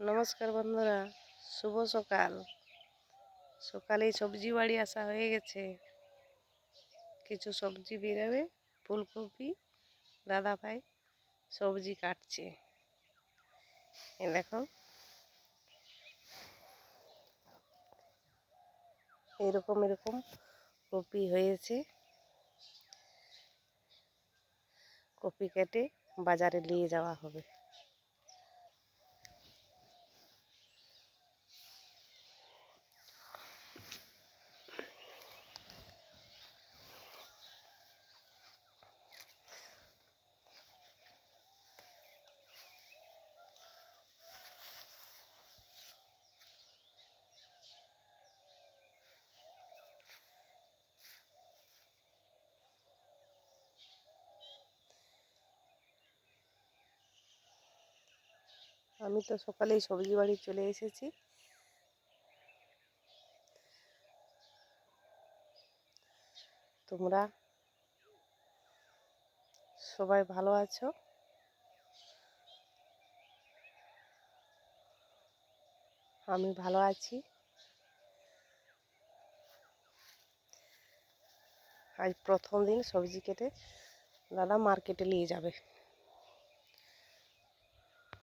নমস্কার বন্ধুরা, শুভ সকাল। সকালেই সবজি বাড়ি আসা হয়ে গেছে। কিছু সবজি বেরোবে। ফুলকপি দাদা ভাই সবজি কাটছে। এই দেখুন, এরকম এরকম কপি হয়েছে। কপি কেটে বাজারে নিয়ে যাওয়া হবে। আমি তো সকালেই সবজি বাড়ি চলে এসেছি। তোমরা সবাই ভালো আছো? আমি ভালো আছি। আজ প্রথম দিন সবজি কেটে দাদা মার্কেটে নিয়ে যাবে।